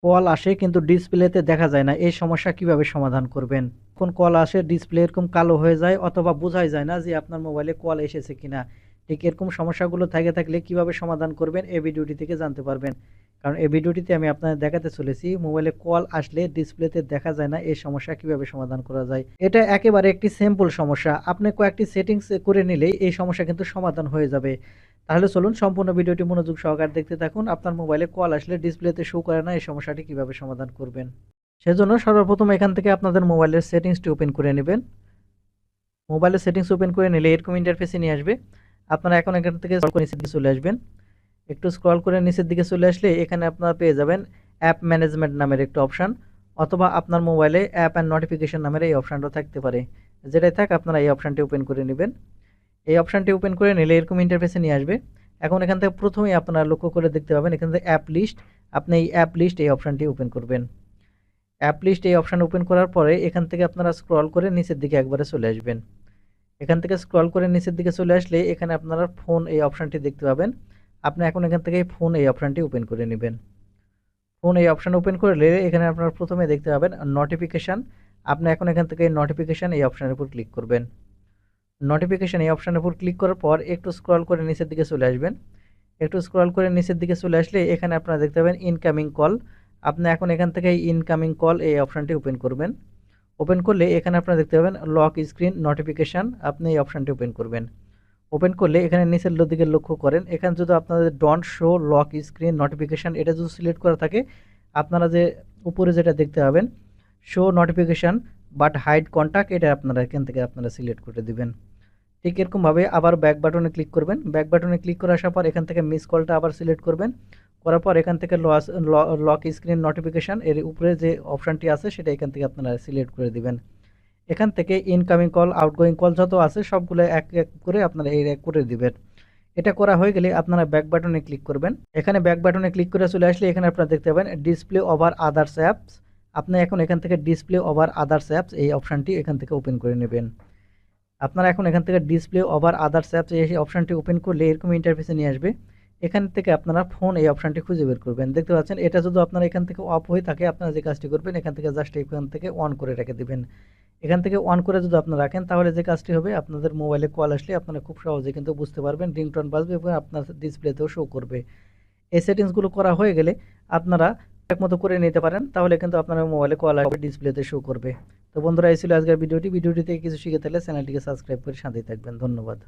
Call আসে কিন্তু ডিসপ্লেতে দেখা যায় না, এই সমস্যা কিভাবে সমাধান করবেন? কোন কল আসে ডিসপ্লে এরকম কালো হয়ে যায় অথবা বোঝাই যায় না যে আপনার মোবাইলে কল এসেছে কিনা। ঠিক এরকম সমস্যাগুলো থেকে থাকলে কিভাবে সমাধান করবেন এই ভিডিওটি থেকে জানতে পারবেন। কারণ এই ভিডিওটিতে আমি আপনাদের দেখাতে চলেছি মোবাইলে কল আসলে ডিসপ্লেতে দেখা যায় না, এই সমস্যা কিভাবে সমাধান করা যায়। এটা একেবারে একটি সিম্পল সমস্যা, আপনি কয়েকটি সেটিংস করে নিলেই এই সমস্যা কিন্তু সমাধান হয়ে যাবে। তাহলে চলুন সম্পূর্ণ ভিডিওটি মনোযোগ সহকারে দেখতে থাকুন। আপনার মোবাইলে কল আসলে ডিসপ্লেতে শো করে না, এই সমস্যাটি কিভাবে সমাধান করবেন। সেজন্য সর্বপ্রথম এখান থেকে আপনাদের মোবাইলের সেটিংসটি ওপেন করে নেবেন। মোবাইলের সেটিংস ওপেন করে নিলে এরকম ইন্টারফেসে নিয়ে আসবে। আপনারা এখন এখান থেকে স্ক্রল করে নিচের দিকে চলে আসবেন। একটু স্ক্রল করে নিচের দিকে চলে আসলে এখানে আপনারা পেয়ে যাবেন অ্যাপ ম্যানেজমেন্ট নামের একটা অপশান, অথবা আপনার মোবাইলে অ্যাপ অ্যান্ড নোটিফিকেশন নামের এই অপশানটা থাকতে পারে। যেটাই থাক আপনারা এই অপশানটি ওপেন করে নেবেন। এই অপশানটি ওপেন করে নিলে এরকম ইন্টারফেসে নিয়ে আসবে। এখন এখান থেকে প্রথমেই আপনারা লক্ষ্য করে দেখতে পাবেন এখান থেকে অ্যাপ লিস্ট। আপনি এই অ্যাপ লিস্ট এই অপশানটি ওপেন করবেন। অ্যাপ লিস্ট এই অপশান ওপেন করার পরে এখান থেকে আপনারা স্ক্রল করে নিচের দিকে একবারে চলে আসবেন। এখান থেকে স্ক্রল করে নিচের দিকে চলে আসলে এখানে আপনারা ফোন এই অপশানটি দেখতে পাবেন। আপনি এখন এখান থেকে ফোন এই অপশানটি ওপেন করে নেবেন। ফোন এই অপশান ওপেন করলে এখানে আপনারা প্রথমে দেখতে পাবেন নোটিফিকেশান। আপনি এখন এখান থেকে নোটিফিকেশান এই অপশানের উপর ক্লিক করবেন। নোটিফিকেশান এই অপশানের উপর ক্লিক করার পর একটু স্ক্রল করে নিচের দিকে চলে আসবেন। একটু স্ক্রল করে নিচের দিকে চলে আসলে এখানে আপনারা দেখতে পাবেন ইনকামিং কল। আপনি এখন এখান থেকে ইনকামিং কল এই অপশানটি ওপেন করবেন। ওপেন করলে এখানে আপনারা দেখতে পাবেন লক স্ক্রিন নোটিফিকেশান, আপনি এই অপশানটি ওপেন করবেন। ওপেন করলে এখানে নিচের দিকে লক্ষ্য করেন, এখানে যদি আপনাদের don't show lock screen notification এটা যদি সিলেক্ট করা থাকে, আপনারা যে উপরে যেটা দেখতে পাবেন show notification but hide contact, এটা আপনারা এখান থেকে আপনারা সিলেক্ট করে দিবেন। ঠিক এরকমভাবে আবার ব্যাক বাটনে ক্লিক করবেন। ব্যাক বাটনে ক্লিক করে আসার পর এখান থেকে মিস কলটা আবার সিলেক্ট করবেন। করার পর এখান থেকে লক স্ক্রিন নোটিফিকেশান এর উপরে যে অপশানটি আছে সেটা এখান থেকে আপনারা সিলেক্ট করে দিবেন। এখান থেকে ইনকামিং কল আউটগোয়িং কল যত আছে সবগুলো এক এক করে আপনারা এই এক করে দিবেন। এটা করা হয়ে গেলে আপনারা ব্যাক বাটনে ক্লিক করবেন। এখানে ব্যাক বাটনে ক্লিক করে চলে আসলে এখানে আপনারা দেখতে পাবেন ডিসপ্লে ওভার আদার্স অ্যাপস। আপনি এখন এখান থেকে ডিসপ্লে ওভার আদার্স অ্যাপস এই অপশানটি এখান থেকে ওপেন করে নেবেন। আপনারা এখন এখান থেকে ডিসপ্লে ওভার আদার্স অ্যাপস এই অপশানটি ওপেন করলে এরকম ইন্টারফেসে নিয়ে আসবে। এখান থেকে আপনারা ফোন এই অপশানটি খুঁজে বের করবেন। দেখতে পাচ্ছেন এটা যদি আপনারা এখান থেকে অফ হয়ে থাকে, আপনারা যে কাজটি করবেন এখান থেকে জাস্ট এখান থেকে অন করে রেখে দিবেন। এখান থেকে অন করে যদি আপনারা রাখেন তাহলে যে কাজটি হবে, আপনাদের মোবাইলে কল আসলে আপনারা খুব সহজে কিন্তু বুঝতে পারবেন, রিংটোন বাজবে এবং আপনার ডিসপ্লেতেও শো করবে। এই সেটিংসগুলো করা হয়ে গেলে আপনারা একমতো করে নিতে পারেন, তাহলে কিন্তু আপনার মোবাইলে কল আসবে, ডিসপ্লেতে শো করবে। তো বন্ধুরা, এই ছিল আজকের ভিডিওটি। ভিডিওটি থেকে কিছু শিখে থাকলে চ্যানেলটিকে সাবস্ক্রাইব করে সাথেই থাকবেন। ধন্যবাদ।